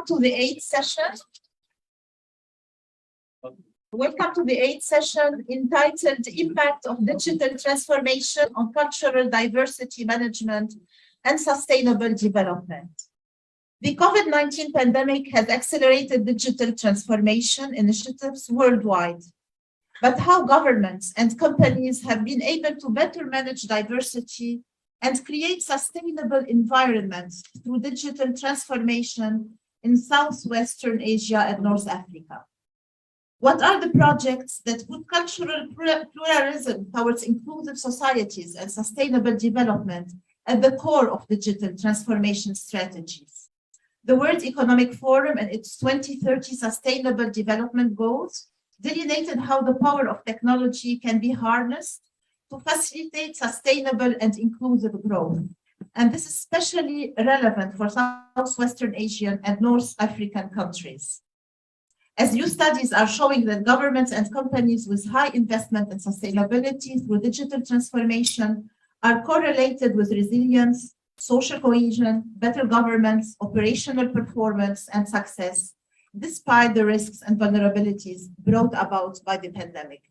Welcome to the eighth session. Welcome to the eighth session entitled Impact of Digital Transformation on Cultural Diversity Management and Sustainable Development. The COVID-19 pandemic has accelerated digital transformation initiatives worldwide. But how governments and companies have been able to better manage diversity and create sustainable environments through digital transformation in Southwestern Asia and North Africa? What are the projects that put cultural pluralism towards inclusive societies and sustainable development at the core of digital transformation strategies? The World Economic Forum and its 2030 Sustainable Development Goals delineated how the power of technology can be harnessed to facilitate sustainable and inclusive growth. And this is especially relevant for Southwestern Asian and North African countries. As new studies are showing that governments and companies with high investment in sustainability through digital transformation are correlated with resilience, social cohesion, better governance, operational performance, and success, despite the risks and vulnerabilities brought about by the pandemic.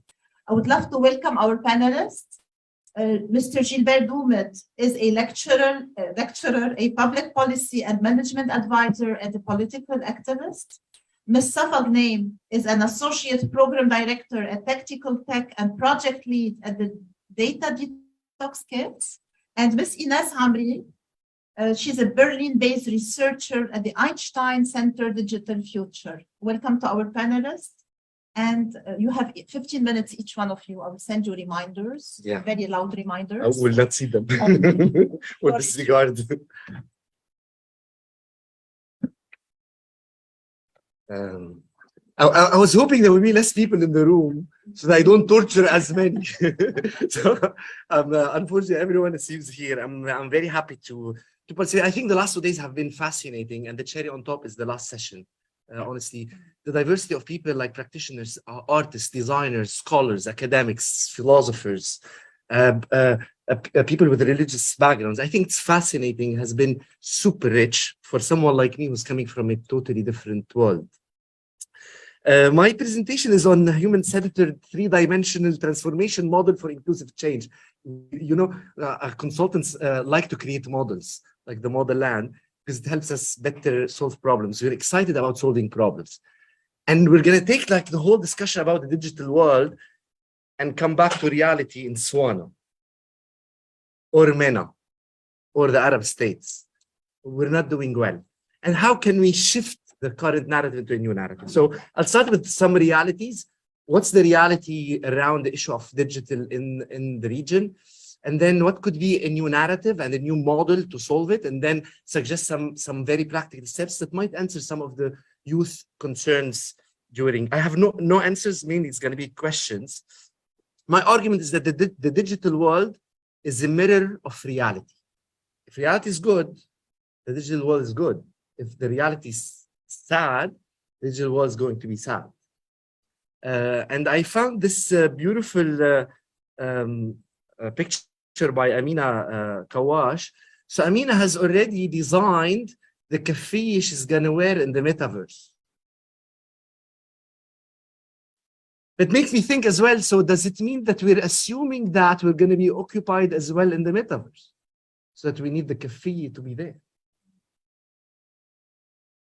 I would love to welcome our panelists. Mr. Gilbert Doumet is a lecturer, a public policy and management advisor, and a political activist. Ms. Safa Gnaim is an associate program director at Tactical Tech and project lead at the Data Detox Kits. And Ms. Ines Hamri, she's a Berlin-based researcher at the Einstein Center Digital Future. Welcome to our panelists. And you have 15 minutes, each one of you. I will send you reminders, very loud reminders. I will not see them or disregard. I was hoping there would be less people in the room so that I don't torture as many. So unfortunately, everyone seems here. I'm very happy to participate. I think the last 2 days have been fascinating, and the cherry on top is the last session. Honestly, the diversity of people like practitioners, artists, designers, scholars, academics, philosophers, people with religious backgrounds. I think it's fascinating, has been super rich for someone like me who's coming from a totally different world. My presentation is on human-centered three-dimensional transformation model for inclusive change. You know, consultants like to create models, like the model land, because it helps us better solve problems. We're excited about solving problems. And we're going to take like the whole discussion about the digital world and come back to reality in Swana or MENA or the Arab states. We're not doing well. And how can we shift the current narrative into a new narrative? So I'll start with some realities. What's the reality around the issue of digital in the region? And then what could be a new narrative and a new model to solve it? And then suggest some very practical steps that might answer some of the youth concerns during. I have no answers, mainly it's going to be questions. My argument is that the digital world is a mirror of reality. If reality is good, the digital world is good. If the reality is sad, the digital world is going to be sad. And I found this beautiful picture by Amina Kawash. So Amina has already designed the keffiyeh she's going to wear in the metaverse. It makes me think as well, so does it mean that we're assuming that we're going to be occupied as well in the metaverse? So that we need the keffiyeh to be there.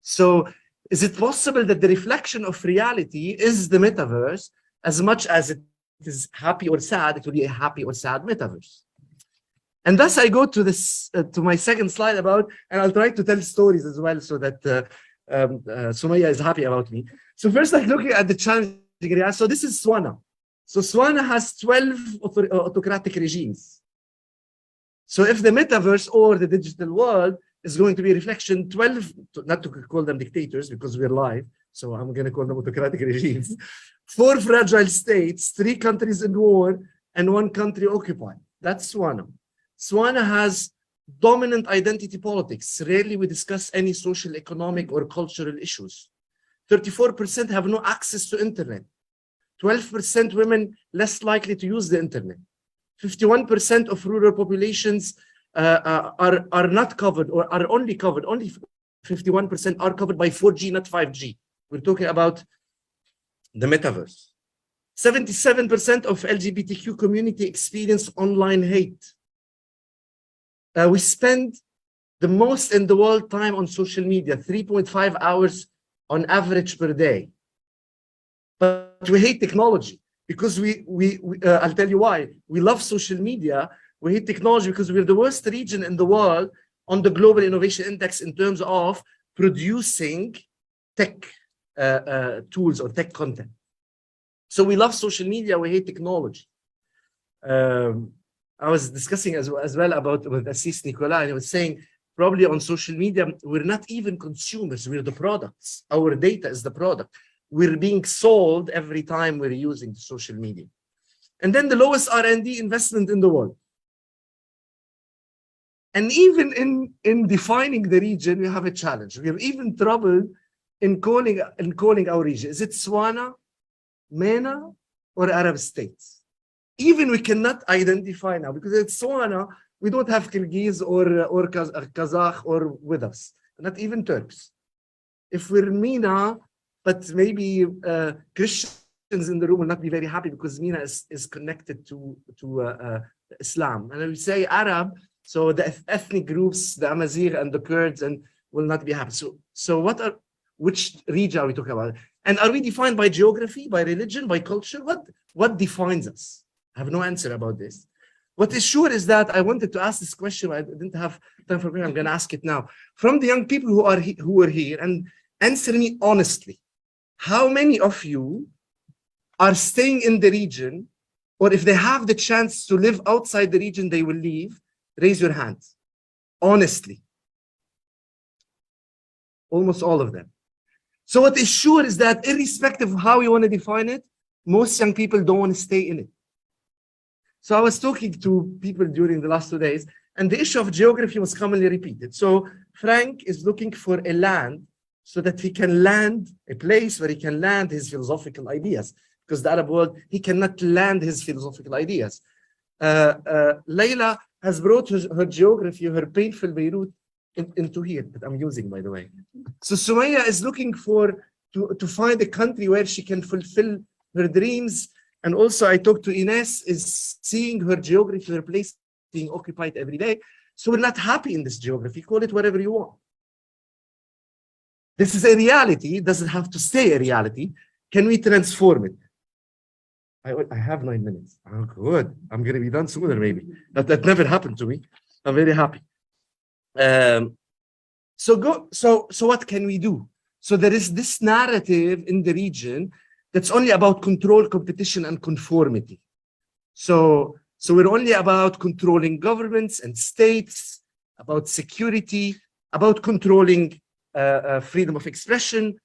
So is it possible that the reflection of reality is the metaverse? As much as it is happy or sad, it will be a happy or sad metaverse. And thus I go to this, to my second slide about, and I'll try to tell stories as well so that Sumaya is happy about me. So first, like looking at the challenging area. So this is Swana. So Swana has 12 autocratic regimes. So if the metaverse or the digital world is going to be a reflection, 12, not to call them dictators because we're live, so I'm going to call them autocratic regimes, 4 fragile states, 3 countries in war, and 1 country occupied. That's Swana. Swana has dominant identity politics. Rarely we discuss any social, economic, or cultural issues. 34% have no access to internet. 12% women less likely to use the internet. 51% of rural populations are not covered or are only covered, only 51% are covered by 4G, not 5G. We're talking about the metaverse. 77% of LGBTQ community experience online hate. We spend the most in the world time on social media, 3.5 hours on average per day. But we hate technology because I'll tell you why. We love social media. We hate technology because we're the worst region in the world on the Global Innovation Index in terms of producing tech tools or tech content. So we love social media, we hate technology. I was discussing as well about with Assis Nicola, and I was saying probably on social media, we're not even consumers, we're the products. Our data is the product. We're being sold every time we're using social media. And then the lowest R&D investment in the world. And even in defining the region, we have a challenge. We have even trouble in calling our region. Is it Swana, MENA, or Arab states? Even we cannot identify now, because it's Swana, we don't have Kyrgyz or Kazakh or with us, not even Turks. If we're MENA, but maybe Christians in the room will not be very happy because MENA is connected to Islam. And we say Arab, so the ethnic groups, the Amazigh and the Kurds, and will not be happy. So which region are we talking about? And are we defined by geography, by religion, by culture? What defines us? I have no answer about this. What is sure is that I wanted to ask this question. I didn't have time for it. I'm going to ask it now. From the young people who are here, and answer me honestly. How many of you are staying in the region, or if they have the chance to live outside the region, they will leave? Raise your hands. Honestly. Almost all of them. So what is sure is that irrespective of how you want to define it, most young people don't want to stay in it. So I was talking to people during the last 2 days, and the issue of geography was commonly repeated. So Frank is looking for a land so that he can land, a place where he can land his philosophical ideas. Because the Arab world, he cannot land his philosophical ideas. Layla has brought her geography, her painful Beirut, into here, that I'm using, by the way. So Sumaya is looking to find a country where she can fulfill her dreams. And also I talked to Ines, is seeing her geography, her place being occupied every day. So we're not happy in this geography, call it whatever you want. This is a reality, it doesn't have to stay a reality. Can we transform it? I have 9 minutes. Oh, good. I'm going to be done sooner, maybe. That never happened to me. I'm very happy. So what can we do? So there is this narrative in the region that's only about control, competition, and conformity. So we're only about controlling governments and states, about security, about controlling freedom of expression,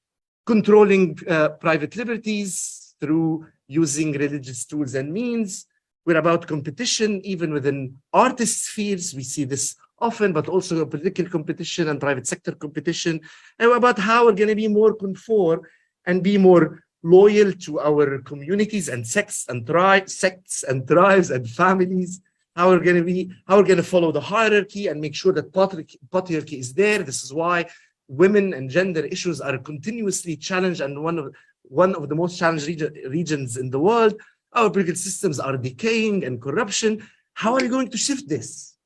controlling private liberties through using religious tools and means. We're about competition, even within artist spheres. We see this often, but also political competition and private sector competition. And about how we're going to be more conform and be more loyal to our communities and sects and tribes and families. How we're going to follow the hierarchy and make sure that patriarchy is there. This is why women and gender issues are continuously challenged, and one of the most challenged regions in the world. Our political systems are decaying and corruption. How are you going to shift this?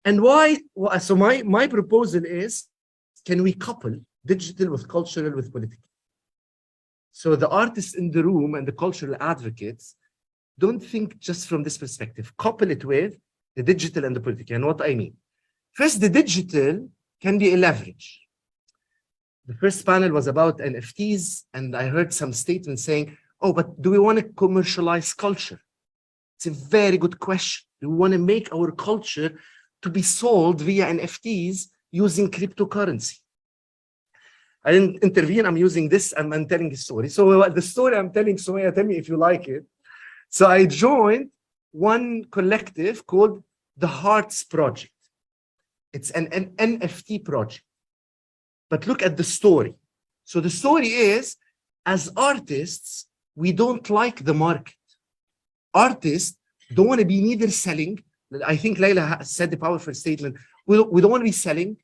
And why? So my proposal is, can we couple digital with cultural with political? So the artists in the room and the cultural advocates don't think just from this perspective. Couple it with the digital and the political. And what I mean. First, the digital can be a leverage. The first panel was about NFTs, and I heard some statements saying, oh, but do we want to commercialize culture? It's a very good question. Do we want to make our culture to be sold via NFTs using cryptocurrency? I didn't intervene, I'm using this, and I'm telling a story. So the story I'm telling, Sumaya, tell me if you like it. So I joined one collective called the Hearts Project. It's an NFT project. But look at the story. So the story is, as artists, we don't like the market. Artists don't want to be neither selling. I think Layla said the powerful statement. We don't want to be selling.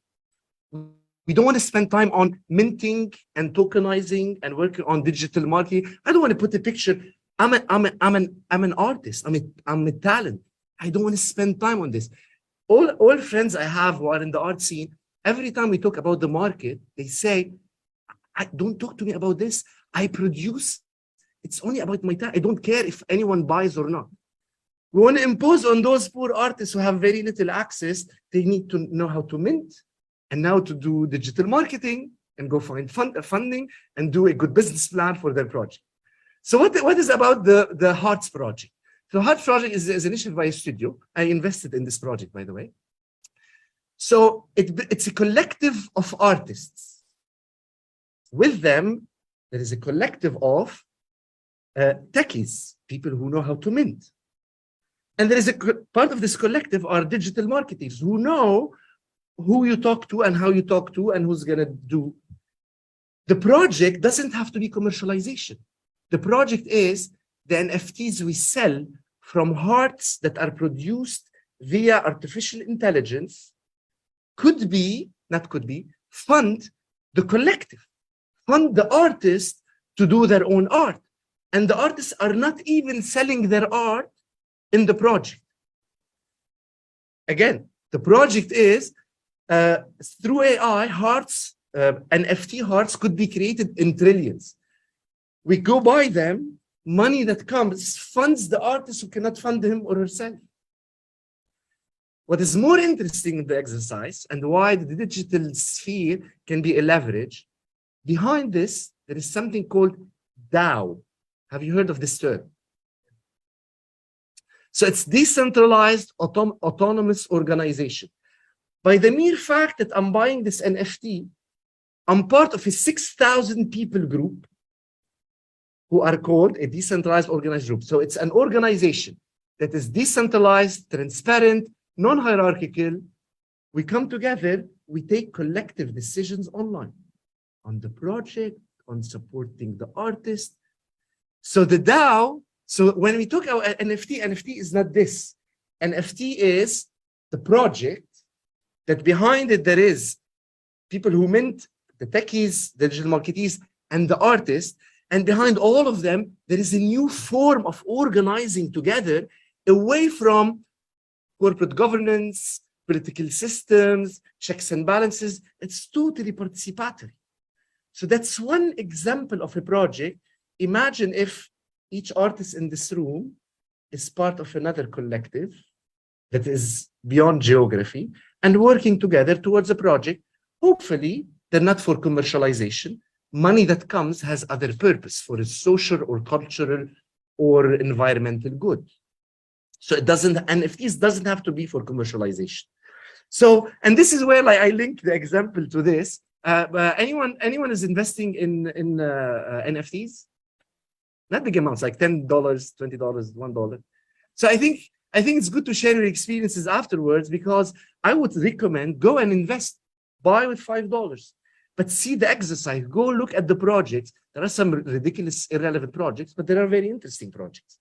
We don't want to spend time on minting and tokenizing and working on digital marketing. I don't want to put a picture. I'm an artist. I'm a talent. I don't want to spend time on this. All friends I have who are in the art scene, every time we talk about the market, they say, don't talk to me about this. I produce. It's only about my time. I don't care if anyone buys or not. We want to impose on those poor artists who have very little access. They need to know how to mint and now to do digital marketing and go find funding and do a good business plan for their project. So what is about the Hearts project? The Hearts project is initiated by a studio. I invested in this project, by the way. So it's a collective of artists. With them, there is a collective of techies, people who know how to mint. And there is a part of this collective are digital marketers who know who you talk to and how you talk to and who's going to do. The project doesn't have to be commercialization. The project is the NFTs we sell from hearts that are produced via artificial intelligence could be, not could be, fund the collective, fund the artist to do their own art. And the artists are not even selling their art in the project. Again, the project is through AI, hearts, NFT hearts could be created in trillions. We go buy them, money that comes funds the artist who cannot fund him or herself. What is more interesting in the exercise and why the digital sphere can be a leverage, behind this, there is something called DAO. Have you heard of this term? So it's decentralized autonomous organization. By the mere fact that I'm buying this NFT, I'm part of a 6,000 people group who are called a decentralized organized group. So it's an organization that is decentralized, transparent, non-hierarchical. We come together, we take collective decisions online on the project, on supporting the artist. So the DAO, so when we talk about NFT, NFT is not this. NFT is the project that behind it there is people who mint, the techies, the digital marketeers, and the artists. And behind all of them, there is a new form of organizing together away from corporate governance, political systems, checks and balances. It's totally participatory. So that's one example of a project. Imagine if each artist in this room is part of another collective that is beyond geography and working together towards a project. Hopefully, they're not for commercialization. Money that comes has other purpose for a social or cultural or environmental good. So it doesn't, NFTs doesn't have to be for commercialization. So, and this is where I link the example to this. Anyone is investing in NFTs? Not big amounts, like $10, $20, $1. So I think it's good to share your experiences afterwards, because I would recommend go and invest, buy with $5. But see the exercise, go look at the projects. There are some ridiculous, irrelevant projects, but there are very interesting projects.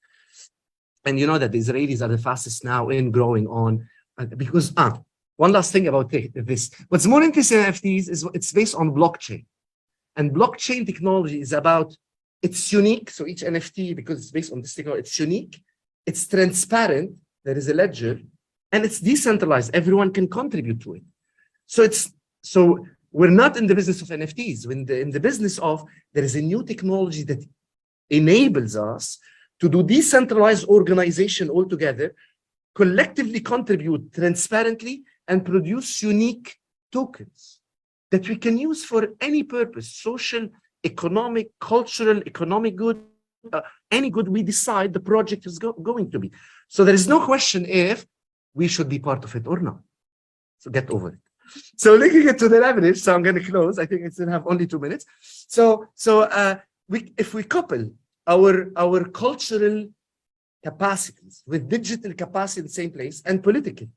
And you know that the Israelis are the fastest now in growing on, because, one last thing about this. What's more interesting in NFTs is it's based on blockchain. And blockchain technology is about, it's unique. So each NFT, because it's based on this technology, it's unique, it's transparent, there is a ledger, and it's decentralized. Everyone can contribute to it. So we're not in the business of NFTs. We're in the business of, there is a new technology that enables us to do decentralized organization altogether, collectively contribute transparently, and produce unique tokens that we can use for any purpose, social, economic, cultural, economic good, any good we decide the project is going to be. So there is no question if we should be part of it or not. So get over it. So linking it to the leverage, so I'm going to close. I think I still have only 2 minutes. If we couple our cultural capacities with digital capacity in the same place and political,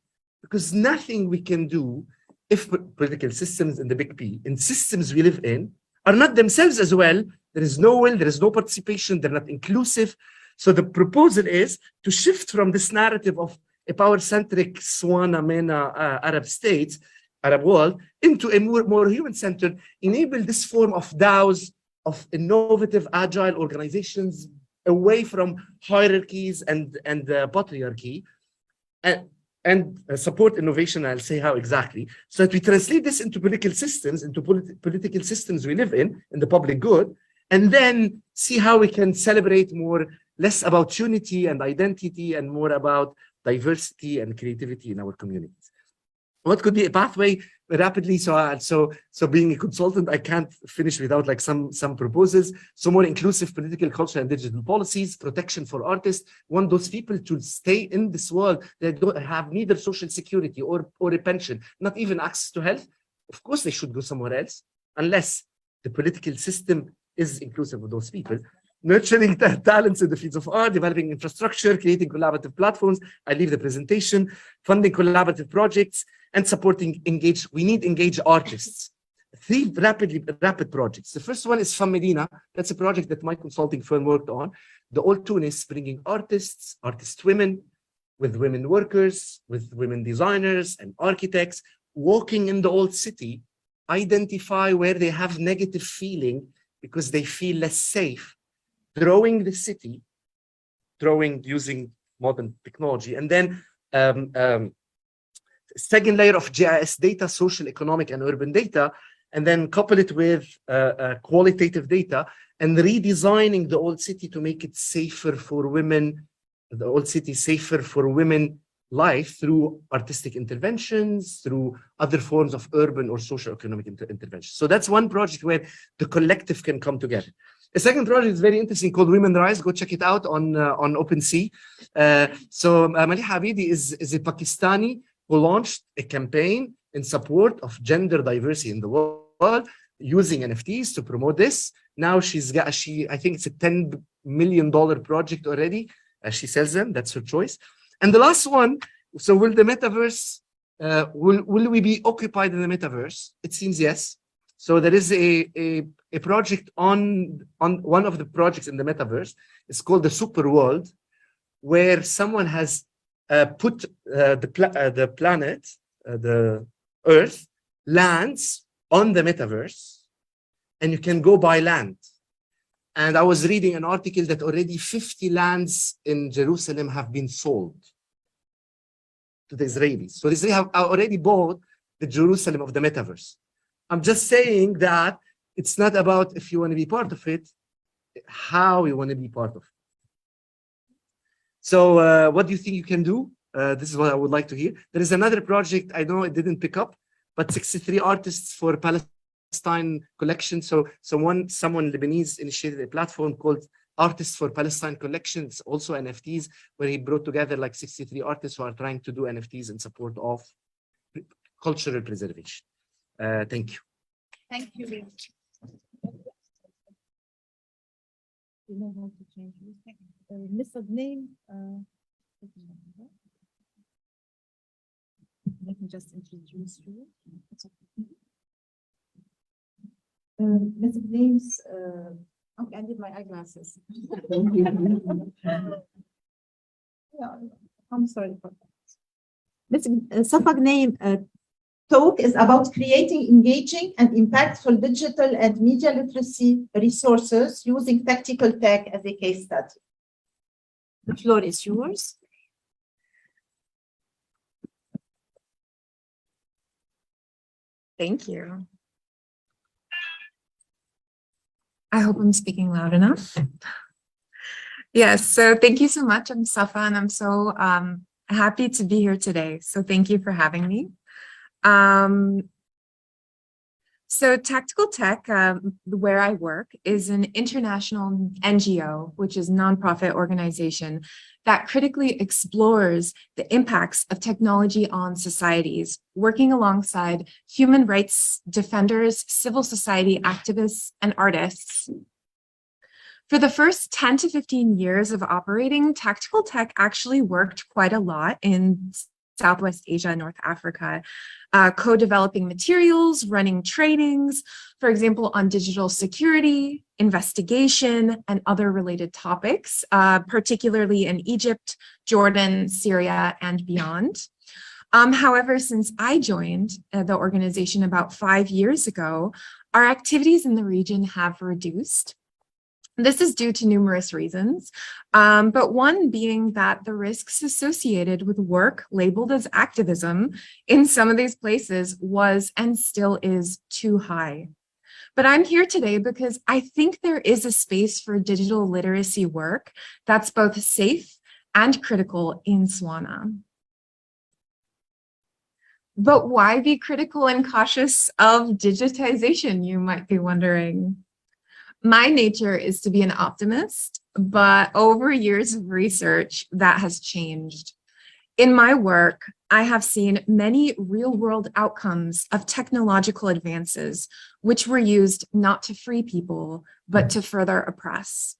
because nothing we can do if political systems in the big P, in systems we live in, are not themselves as well. There is no will, there is no participation, they're not inclusive. So the proposal is to shift from this narrative of a power-centric Swana, MENA, Arab states Arab world into a more human-centered, enable this form of DAOs, of innovative, agile organizations, away from hierarchies and patriarchy, and support innovation. I'll say how exactly, so that we translate this into political systems, political systems we live in the public good, and then see how we can celebrate less about unity and identity and more about diversity and creativity in our communities. What could be a pathway rapidly? So being a consultant, I can't finish without like some proposals. So more inclusive political, culture, and digital policies, protection for artists. Want those people to stay in this world that don't have neither social security or a pension, not even access to health. Of course, they should go somewhere else, unless the political system is inclusive of those people. Nurturing talents in the fields of art, developing infrastructure, creating collaborative platforms. I leave the presentation. Funding collaborative projects and supporting engaged. We need engaged artists. 3 rapid projects. The first one is Femme Medina. That's a project that my consulting firm worked on. The old Tunis, bringing artist women, with women workers, with women designers and architects, walking in the old city, identify where they have negative feeling because they feel less safe, drawing the city, using modern technology, and then second layer of GIS data, social, economic, and urban data, and then couple it with qualitative data, and redesigning the old city to make it safer for women, the old city safer for women life through artistic interventions, through other forms of urban or social economic interventions. So that's one project where the collective can come together. A second project is very interesting called Women Rise. Go check it out on OpenSea. So Maliha Abidi is a Pakistani who launched a campaign in support of gender diversity in the world, using NFTs to promote this. Now I think it's a $10 million project already. She sells them, that's her choice. And the last one, so will the metaverse, will we be occupied in the metaverse? It seems yes. So there is a project on one of the projects in the metaverse. It's called the Super World, where someone has put the planet, the Earth, lands on the metaverse, and you can go buy land. And I was reading an article that already 50 lands in Jerusalem have been sold to the Israelis. So the Israelis have already bought the Jerusalem of the metaverse. I'm just saying that it's not about if you want to be part of it, how you want to be part of it. So what do you think you can do? This is what I would like to hear. There is another project, I know it didn't pick up, but 63 artists for Palestine collection. So someone Lebanese initiated a platform called Artists for Palestine Collection. It's also NFTs, where he brought together like 63 artists who are trying to do NFTs in support of cultural preservation. Thank you. Thank you. You know how to change Mr. name. Let me just introduce you. Mr. names. Okay, I need my eyeglasses. Yeah, I'm sorry for that. Mr. Safag name talk is about creating engaging and impactful digital and media literacy resources using tactical tech as a case study. The floor is yours. Thank you. I hope I'm speaking loud enough. Yes, so thank you so much. I'm Safa, and I'm so happy to be here today. So thank you for having me. So Tactical Tech, where I work, is an international NGO, which is a nonprofit organization that critically explores the impacts of technology on societies, working alongside human rights defenders, civil society activists, and artists. For the first 10 to 15 years of operating, Tactical Tech actually worked quite a lot in Southwest Asia, North Africa, co-developing materials, running trainings, for example, on digital security, investigation, and other related topics, particularly in Egypt, Jordan, Syria, and beyond. However, since I joined the organization about 5 years ago, our activities in the region have reduced. This is due to numerous reasons, but one being that the risks associated with work labeled as activism in some of these places was and still is too high. But I'm here today because I think there is a space for digital literacy work that's both safe and critical in Swana. But why be critical and cautious of digitization, you might be wondering? My nature is to be an optimist, but over years of research, that has changed. In my work, I have seen many real-world outcomes of technological advances, which were used not to free people, but to further oppress.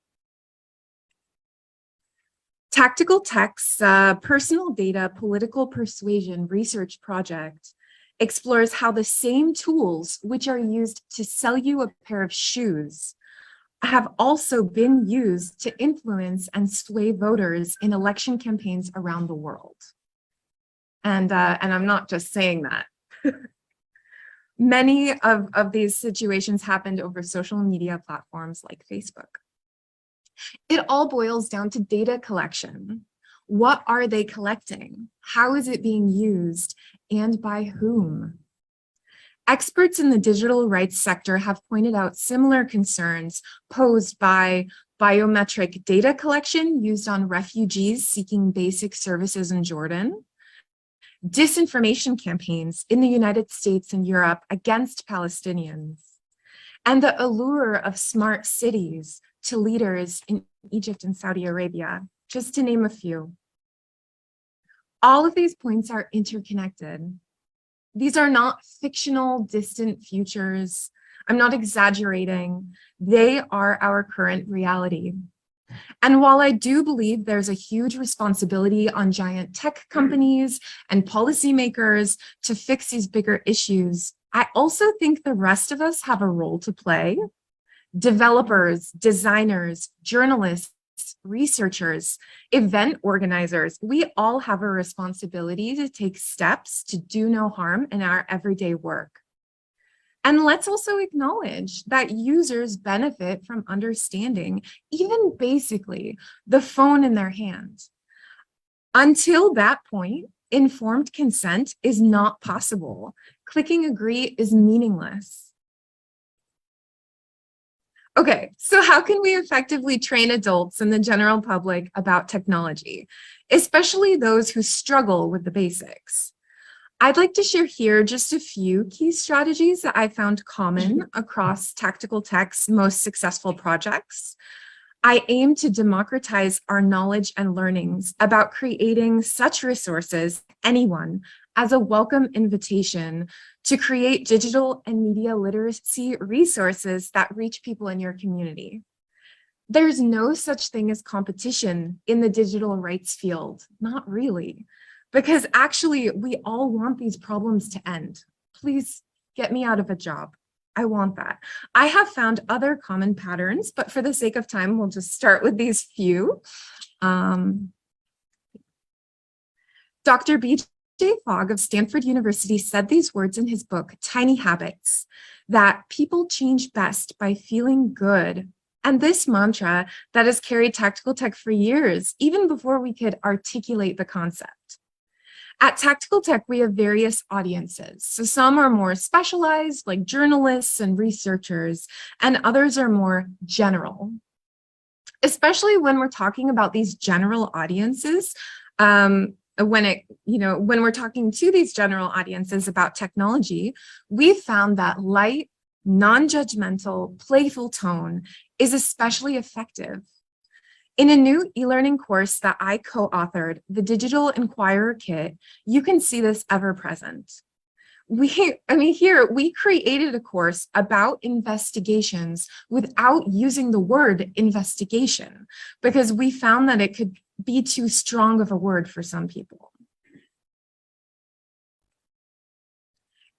Tactical Tech's personal data political persuasion research project explores how the same tools which are used to sell you a pair of shoes have also been used to influence and sway voters in election campaigns around the world. And I'm not just saying that. Many of these situations happened over social media platforms like Facebook. It all boils down to data collection. What are they collecting? How is it being used? And by whom? Experts in the digital rights sector have pointed out similar concerns posed by biometric data collection used on refugees seeking basic services in Jordan, disinformation campaigns in the United States and Europe against Palestinians, and the allure of smart cities to leaders in Egypt and Saudi Arabia, just to name a few. All of these points are interconnected. These are not fictional, distant futures. I'm not exaggerating. They are our current reality. And while I do believe there's a huge responsibility on giant tech companies and policymakers to fix these bigger issues, I also think the rest of us have a role to play. Developers, designers, journalists, researchers, event organizers, we all have a responsibility to take steps to do no harm in our everyday work. And let's also acknowledge that users benefit from understanding, even basically, the phone in their hand. Until that point, informed consent is not possible. Clicking agree is meaningless. Okay, so how can we effectively train adults and the general public about technology, especially those who struggle with the basics? I'd like to share here just a few key strategies that I found common across Tactical Tech's most successful projects. I aim to democratize our knowledge and learnings about creating such resources, anyone, as a welcome invitation to create digital and media literacy resources that reach people in your community. There's no such thing as competition in the digital rights field, not really, because actually we all want these problems to end. Please get me out of a job. I want that. I have found other common patterns, but for the sake of time, we'll just start with these few. Dr. B.J. Fogg of Stanford University said these words in his book, Tiny Habits, that people change best by feeling good. And this mantra that has carried Tactical Tech for years, even before we could articulate the concept. At Tactical Tech, we have various audiences. So some are more specialized, like journalists and researchers, and others are more general. Especially when we're talking about these general audiences, when we're talking to these general audiences about technology, we found that light, non-judgmental, playful tone is especially effective. In a new e-learning course that I co-authored, the Digital Inquirer Kit, you can see this ever present. Here we created a course about investigations without using the word investigation because we found that it could be too strong of a word for some people.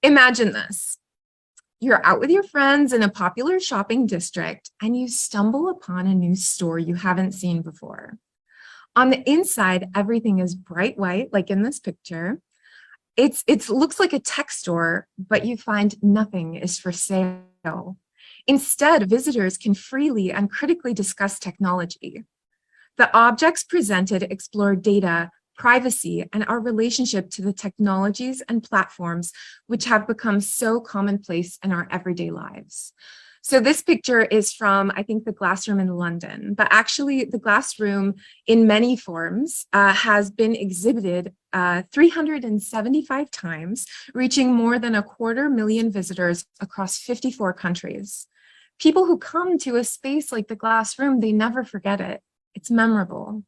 Imagine this. You're out with your friends in a popular shopping district and you stumble upon a new store you haven't seen before. On the inside, everything is bright white, like in this picture, It looks like a tech store, but you find nothing is for sale. Instead, visitors can freely and critically discuss technology. The objects presented explore data, privacy, and our relationship to the technologies and platforms which have become so commonplace in our everyday lives. So this picture is from, I think, the Glass Room in London, but actually the Glass Room in many forms has been exhibited 375 times, reaching more than 250,000 visitors across 54 countries. People who come to a space like the Glass Room, they never forget it. It's memorable.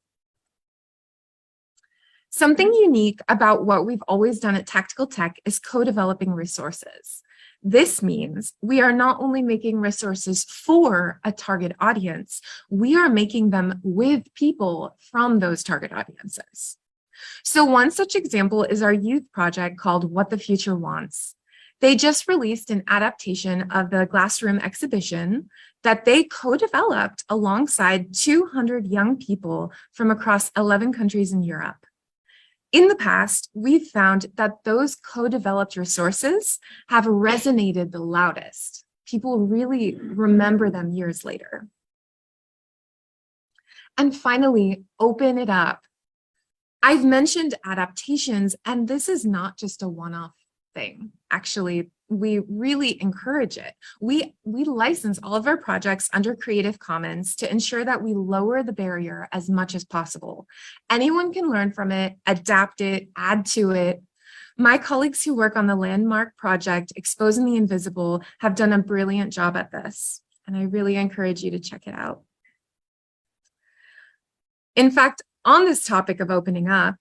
Something unique about what we've always done at Tactical Tech is co-developing resources. This means we are not only making resources for a target audience, we are making them with people from those target audiences. So one such example is our youth project called What the Future Wants. They just released an adaptation of the Glass Room exhibition that they co-developed alongside 200 young people from across 11 countries in Europe. In the past, we've found that those co-developed resources have resonated the loudest. People really remember them years later. And finally, open it up. I've mentioned adaptations, and this is not just a one-off thing. Actually, we really encourage it. We license all of our projects under Creative Commons to ensure that we lower the barrier as much as possible. Anyone can learn from it, adapt it, add to it. My colleagues who work on the landmark project, Exposing the Invisible, have done a brilliant job at this, and I really encourage you to check it out. In fact, on this topic of opening up,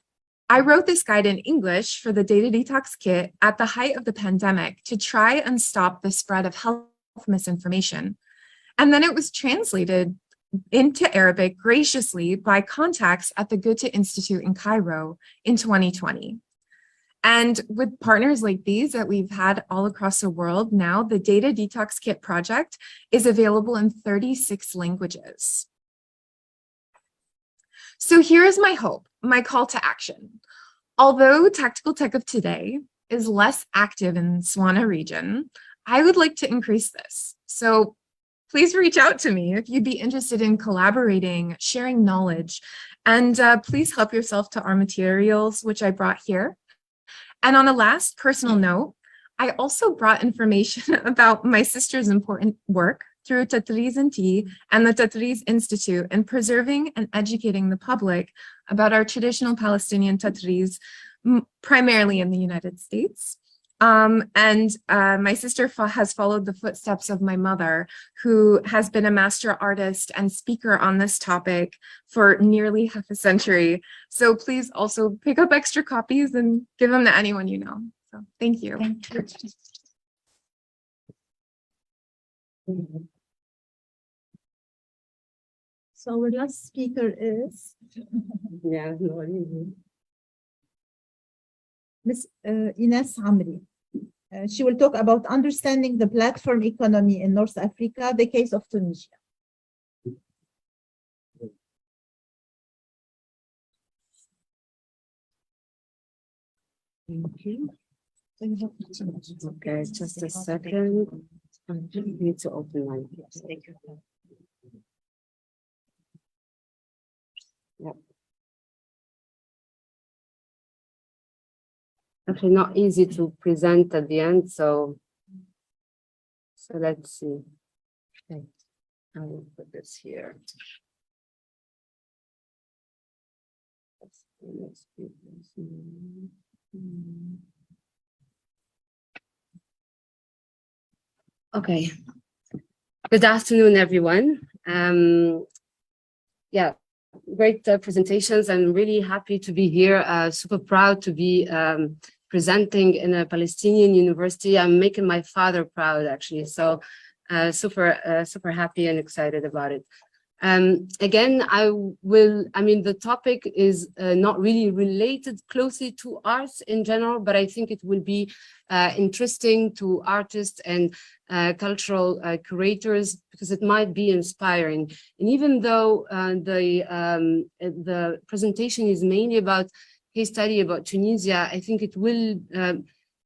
I wrote this guide in English for the Data Detox Kit at the height of the pandemic to try and stop the spread of health misinformation. And then it was translated into Arabic graciously by contacts at the Goethe Institute in Cairo in 2020. And with partners like these that we've had all across the world now, the Data Detox Kit project is available in 36 languages. So here's my hope, my call to action. Although Tactical Tech of today is less active in Swana region, I would like to increase this. So please reach out to me if you'd be interested in collaborating, sharing knowledge, and please help yourself to our materials, which I brought here. And on a last personal note, I also brought information about my sister's important work through Tadriz and Tea and the Tadriz Institute in preserving and educating the public about our traditional Palestinian Tadriz, primarily in the United States. My sister has followed the footsteps of my mother, who has been a master artist and speaker on this topic for nearly half a century. So please also pick up extra copies and give them to anyone you know. So thank you. Thank you. So our last speaker is Ms. Ines Amri. She will talk about understanding the platform economy in North Africa, the case of Tunisia. Thank you. Okay, just a second. I need to open my. Take your time. Yep. Actually, not easy to present at the end, so let's see. Okay, I will put this here. Okay. Good afternoon, everyone. Yeah, great presentations. I'm really happy to be here. Super proud to be presenting in a Palestinian university. I'm making my father proud, actually. So super happy and excited about it. Again, the topic is not really related closely to arts in general, but I think it will be interesting to artists and cultural curators because it might be inspiring. And even though the presentation is mainly about case study about Tunisia, I think it will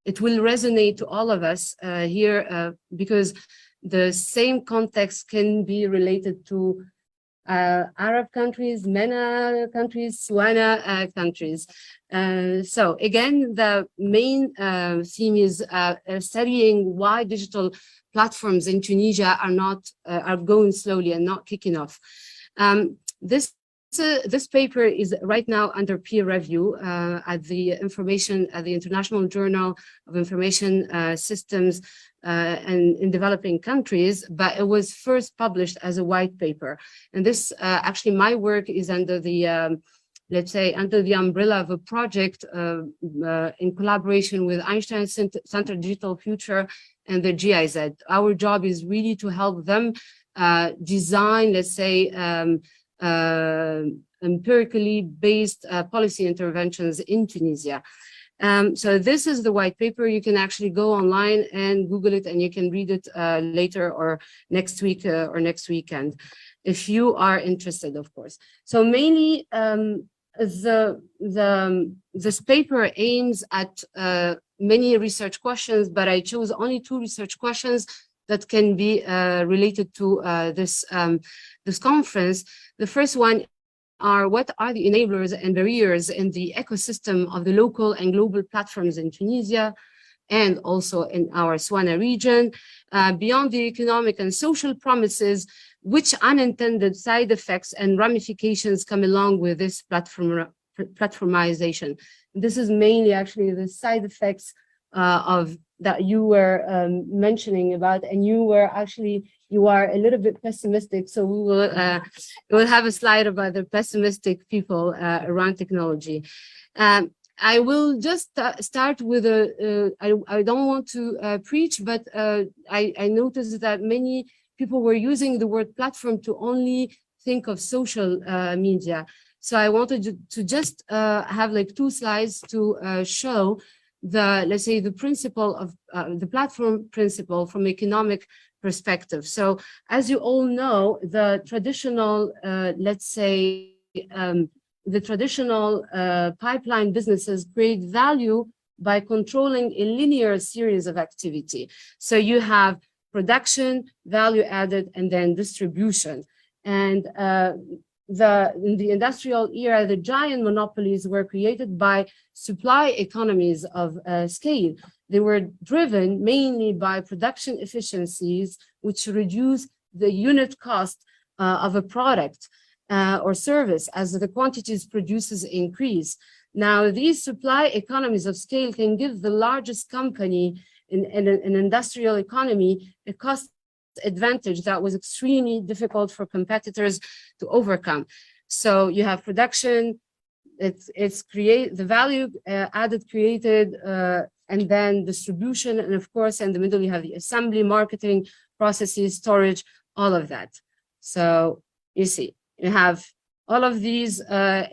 resonate to all of us here because the same context can be related to Arab countries, MENA countries, SWANA countries. So again, the main theme is studying why digital platforms in Tunisia are going slowly and not kicking off. This paper is right now under peer review at the International Journal of Information Systems and in developing countries, but it was first published as a white paper. And this actually, my work is under the let's say under the umbrella of a project in collaboration with Einstein Center Digital Future and the GIZ. Our job is really to help them design, let's say, empirically based policy interventions in Tunisia. So this is the white paper. You can actually go online and Google it, and you can read it later or next week or next weekend, if you are interested, of course. So mainly, this paper aims at many research questions, but I chose only 2 research questions that can be related to this conference. The first one are what are the enablers and barriers in the ecosystem of the local and global platforms in Tunisia and also in our SWANA region, beyond the economic and social promises, which unintended side effects and ramifications come along with this platformization. This is mainly actually the side effects of that you were mentioning about, and you are a little bit pessimistic. So we will have a slide about the pessimistic people around technology. I will just start with I don't want to preach, but I noticed that many people were using the word platform to only think of social media. So I wanted to just have like 2 slides to show let's say the principle of the platform principle from economic perspective. So as you all know, the traditional, let's say, the traditional pipeline businesses create value by controlling a linear series of activity. So you have production, value added, and then distribution. And in the industrial era, the giant monopolies were created by supply economies of scale. They were driven mainly by production efficiencies, which reduce the unit cost of a product or service as the quantities produced increase. Now, these supply economies of scale can give the largest company in an industrial economy a cost advantage that was extremely difficult for competitors to overcome. So you have production, it's the value added created, and then distribution, and of course in the middle you have the assembly, marketing, processes, storage, all of that. So you see, you have all of these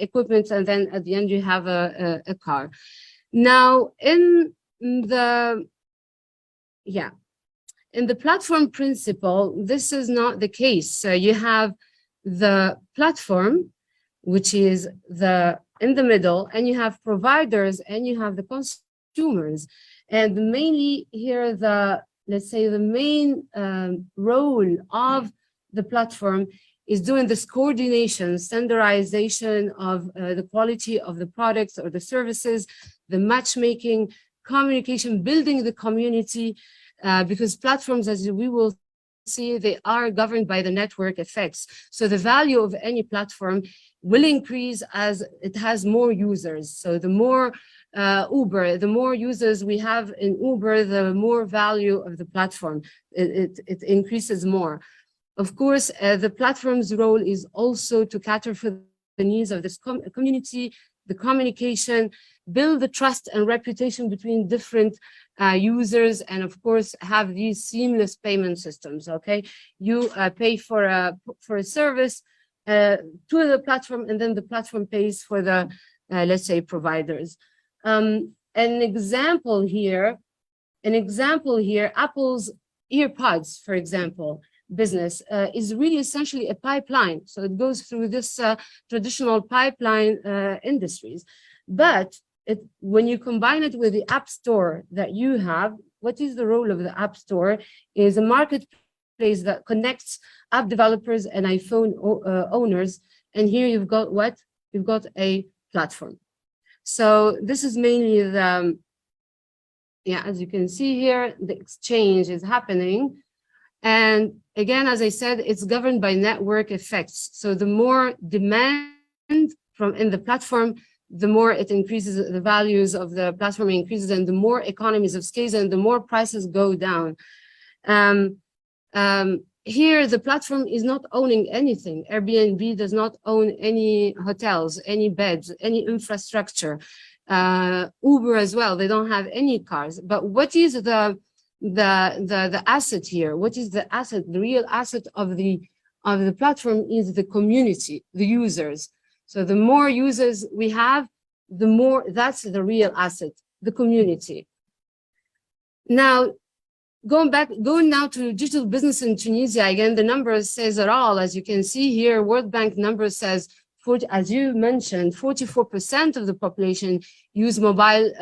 equipment, and then at the end you have a car. Now in the platform principle, this is not the case. So you have the platform, which is in the middle, and you have providers, and you have the consumers. And mainly here, let's say the main role of the platform is doing this coordination, standardization of the quality of the products or the services, the matchmaking, communication, building the community, because platforms, as we will see, they are governed by the network effects. So the value of any platform will increase as it has more users. So the more Uber, the more users we have in Uber, the more value of the platform. It increases more. Of course, the platform's role is also to cater for the needs of this community, the communication, build the trust and reputation between different users, and of course have these seamless payment systems. Okay, you pay for a service to the platform, and then the platform pays for the let's say providers. An example here, Apple's EarPods, for example, business is really essentially a pipeline. So it goes through this traditional pipeline industries. But when you combine it with the app store that you have, what is the role of the app store? Is a marketplace that connects app developers and iPhone owners. And here you've got what? You've got a platform. So this is mainly the, as you can see here, the exchange is happening. And again, as I said, it's governed by network effects. So the more demand from in the platform, the more it increases, the values of the platform increases, and the more economies of scale, and the more prices go down. Here, the platform is not owning anything. Airbnb does not own any hotels, any beds, any infrastructure. Uber as well, they don't have any cars. But what is the asset here? What is the asset? The real asset of the platform is the community, the users. So the more users we have, the more, that's the real asset, the community. Now, going now to digital business in Tunisia, again, the numbers says it all. As you can see here, World Bank number says, as you mentioned, 44% of the population use mobile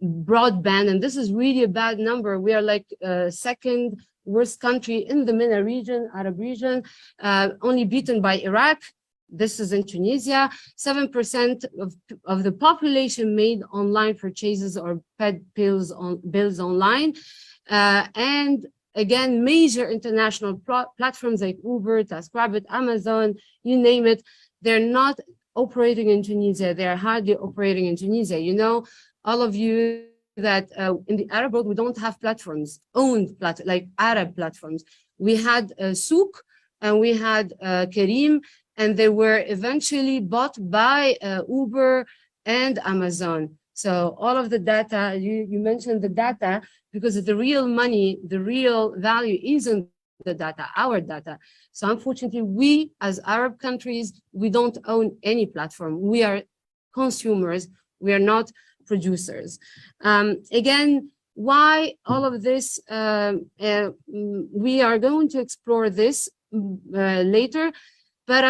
broadband, and this is really a bad number. We are like second worst country in the MENA region, Arab region, only beaten by Iraq. This is in Tunisia. 7% of the population made online purchases or paid bills online. And again, major international platforms like Uber, TaskRabbit, Amazon, you name it, they're not operating in Tunisia. They're hardly operating in Tunisia. You know, all of you that in the Arab world, we don't have platforms, like Arab platforms. We had Souk and we had Kareem, and they were eventually bought by Uber and Amazon. So all of the data, you mentioned the data, because the real money, the real value isn't the data, our data. So unfortunately, we as Arab countries, we don't own any platform. We are consumers, we are not producers. Again, why all of this? We are going to explore this later, but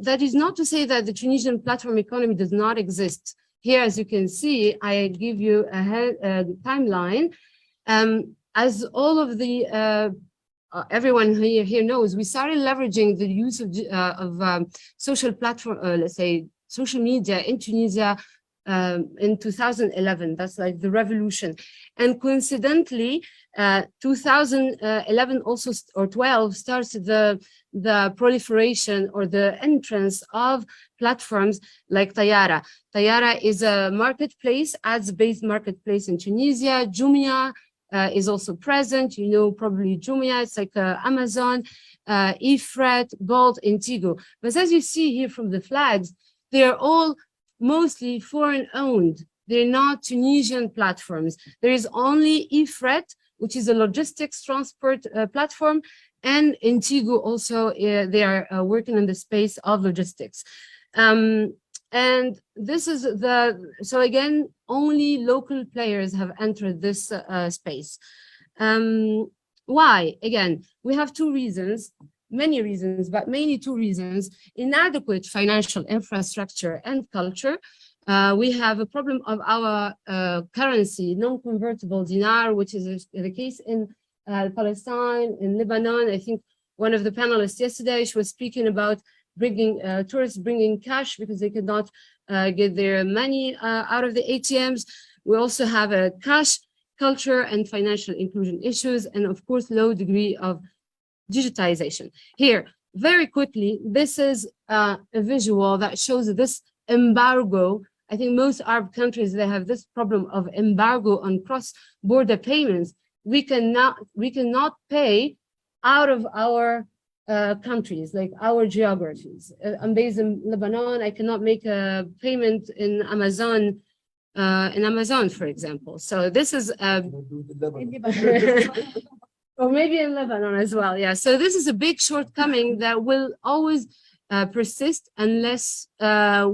that is not to say that the Tunisian platform economy does not exist. Here, as you can see, I give you a timeline. As all of the everyone here knows, we started leveraging the use of social platform, let's say social media in Tunisia in 2011. That's like the revolution. And coincidentally, 2011 also, or 12, starts the proliferation or the entrance of platforms like Tayara. Tayara is a marketplace, ads-based marketplace in Tunisia. Jumia is also present. You know, probably Jumia, it's like Amazon, Ifrat, Bolt, Intigo. But as you see here from the flags, they're all mostly foreign owned. They're not Tunisian platforms. There is only Ifrat, which is a logistics transport platform, and Intigo also, they are working in the space of logistics. And this is so again, only local players have entered this space. Why? Again, we have two reasons, many reasons, but mainly two reasons: inadequate financial infrastructure and culture. We have a problem of our currency, non-convertible dinar, which is the case in Palestine, in Lebanon. I think one of the panelists yesterday, she was speaking about bringing tourists bringing cash because they could not get their money out of the ATMs. We also have a cash culture and financial inclusion issues, and of course, low degree of digitization. Here, very quickly, this is a visual that shows this embargo. I think most Arab countries, they have this problem of embargo on cross-border payments. We cannot pay out of our countries, like our geographies. I'm based in Lebanon. I cannot make a payment in Amazon, for example. So this is or maybe in Lebanon as well. Yeah. So this is a big shortcoming that will always persist unless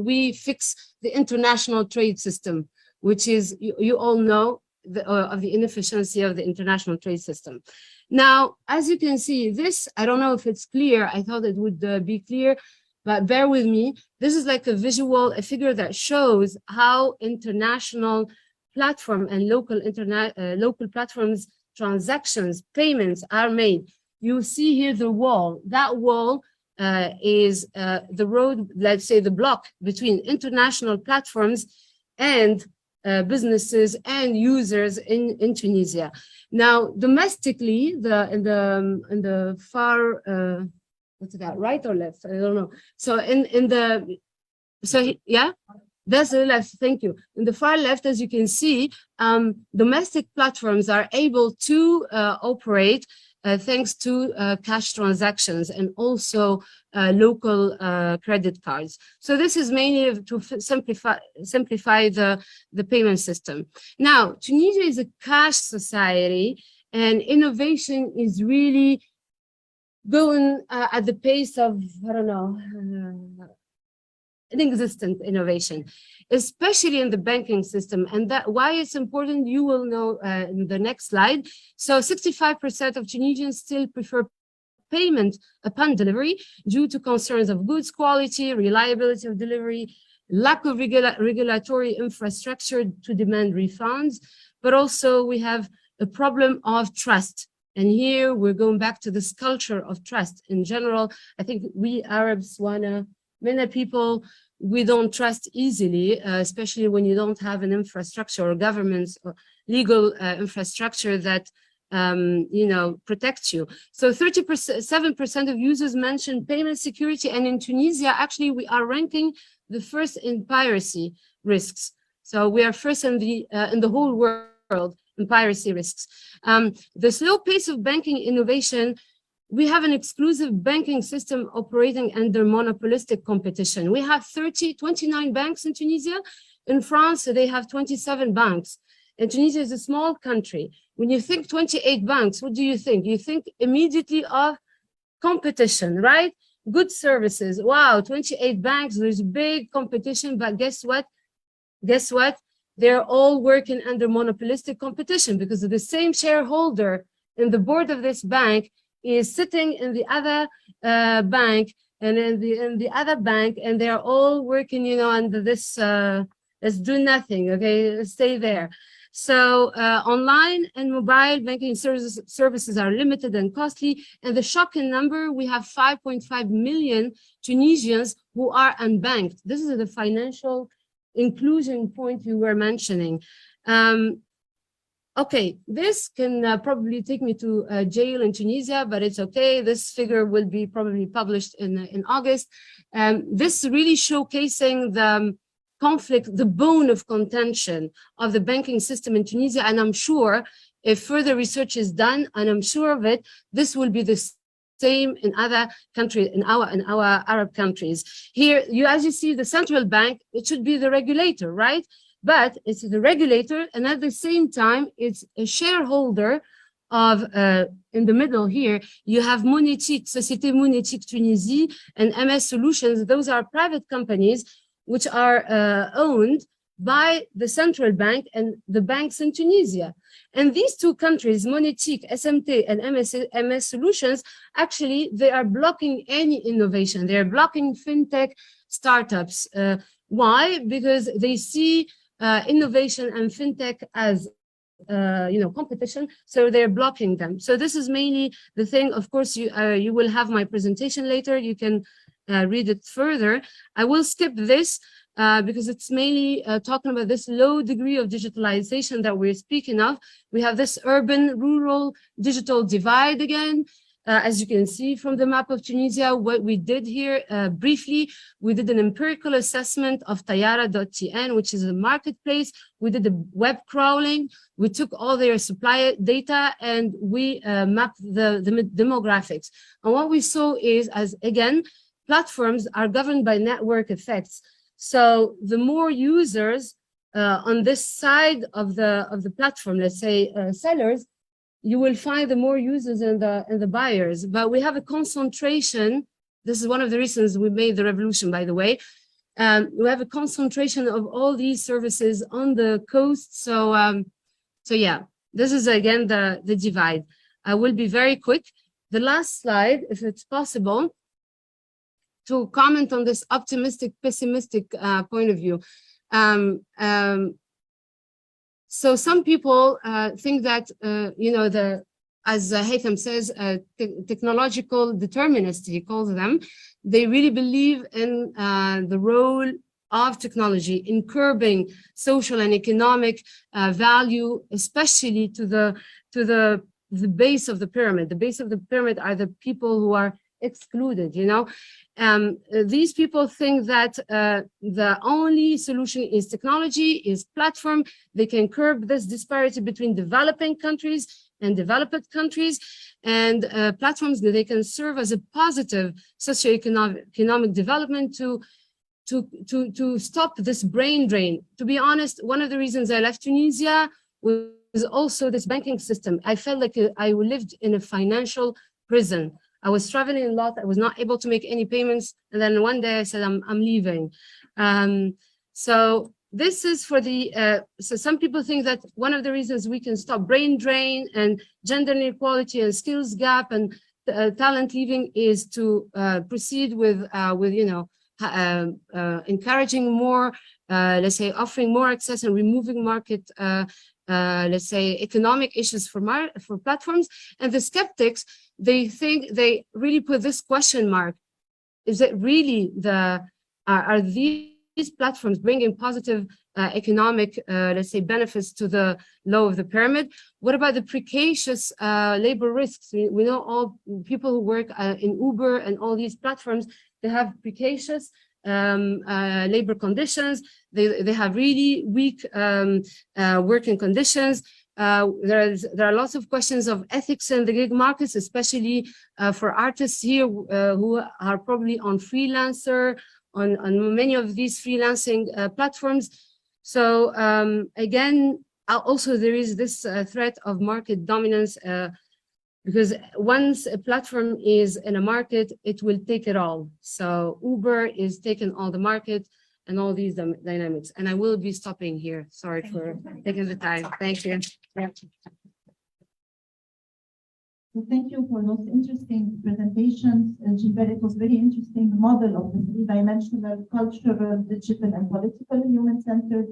we fix the international trade system, which is, you all know, of the inefficiency of the international trade system. Now, as you can see, this, I don't know if it's clear, I thought it would be clear, but bear with me. This is like a figure that shows how international platform and local platforms transactions, payments are made. You see here the wall. That wall is the road, let's say the block between international platforms and businesses and users in Tunisia. Now, domestically, in the far, what's that, right or left? I don't know. So yeah, that's the left. Thank you. In the far left, as you can see, domestic platforms are able to operate thanks to cash transactions and also local credit cards. So this is mainly to simplify the payment system. Now, Tunisia is a cash society, and innovation is really going at the pace of, I don't know, inexistent innovation, especially in the banking system. And that why it's important, you will know in the next slide. So 65% of Tunisians still prefer payment upon delivery due to concerns of goods quality, reliability of delivery, lack of regulatory infrastructure to demand refunds, but also we have a problem of trust. And here we're going back to this culture of trust in general. I think we Arabs many people, we don't trust easily, especially when you don't have an infrastructure or governments or legal infrastructure that protects you. So 37% of users mentioned payment security, and in Tunisia, actually, we are ranking the first in piracy risks. So we are first in the whole world in piracy risks. The slow pace of banking innovation. We have an exclusive banking system operating under monopolistic competition. We have 29 banks in Tunisia. In France, they have 27 banks. And Tunisia is a small country. When you think 28 banks, what do you think? You think immediately of competition, right? Good services. Wow, 28 banks, there's big competition, but guess what? Guess what? They're all working under monopolistic competition because of the same shareholder in the board of this bank is sitting in the other bank and in the other bank, and they're all working, under this, let's do nothing, okay, let's stay there. So online and mobile banking services are limited and costly, and the shocking number, we have 5.5 million Tunisians who are unbanked. This is the financial inclusion point you were mentioning. Okay, this can probably take me to jail in Tunisia, but it's okay. This figure will be probably published in August. This really showcasing the conflict, the bone of contention of the banking system in Tunisia. And I'm sure if further research is done, and I'm sure of it, this will be the same in other countries, in our Arab countries. Here, as you see, the central bank, it should be the regulator, right? But it's the regulator, and at the same time, it's a shareholder of, in the middle here, you have Monétique, Société Monétique Tunisie, and MS Solutions. Those are private companies which are owned by the central bank and the banks in Tunisia. And these two countries, Monétique, SMT, and MS Solutions, actually, they are blocking any innovation. They're blocking fintech startups. Why? Because they see innovation and fintech as competition, so they're blocking them. So this is mainly the thing. Of course, you will have my presentation later. You can read it further. I will skip this because it's mainly talking about this low degree of digitalization that we're speaking of. We have this urban-rural digital divide again. As you can see from the map of Tunisia, what we did here briefly, we did an empirical assessment of Tayara.tn, which is a marketplace. We did the web crawling. We took all their supply data and we mapped the demographics. And what we saw is, as again, platforms are governed by network effects. So the more users on this side of the platform, let's say sellers, you will find the more users and the buyers. But we have a concentration. This is one of the reasons we made the revolution, by the way. We have a concentration of all these services on the coast. So yeah, this is again the divide. I will be very quick. The last slide, if it's possible. comment on this optimistic, pessimistic point of view. So some people think that, you know, as Haytham says, technological determinists, he calls them, they really believe in the role of technology in curbing social and economic value, especially to the base of the pyramid. The base of the pyramid are the people who are excluded, you know. These people think that the only solution is technology, is platform. They can curb this disparity between developing countries and developed countries, and platforms that they can serve as a positive socioeconomic development to stop this brain drain. To be honest, one of the reasons I left Tunisia was also this banking system. I felt like I lived in a financial prison. I was traveling a lot. I was not able to make any payments. And then one day I said, I'm leaving. So this is for the, so some people think that one of the reasons we can stop brain drain and gender inequality and skills gap and talent leaving is to proceed with you know, encouraging more, let's say, offering more access and removing market, let's say, economic issues for platforms. And the skeptics, they think, they really put this question mark: is it really are these platforms bringing positive economic, let's say, benefits to the low of the pyramid? What about the precarious labor risks? We know all people who work in Uber and all these platforms, they have precarious labor conditions. They have really weak working conditions. There are lots of questions of ethics in the gig markets, especially for artists here who are probably on freelancer, on many of these freelancing platforms. So again, also there is this threat of market dominance, because once a platform is in a market, it will take it all. So Uber is taking all the market and all these dynamics. And I will be stopping here. Sorry for taking the time. Thank you. Yeah. So thank you for those interesting presentations. Gilbert, it was very interesting model of the three-dimensional cultural, digital, and political human-centered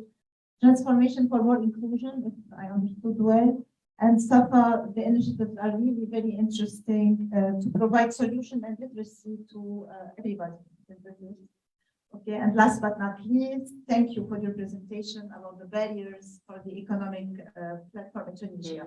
transformation for more inclusion, if I understood well. And Safa, the initiatives are really very interesting to provide solution and literacy to everybody. Okay, and last but not least, thank you for your presentation about the barriers for the economic platform in Tunisia.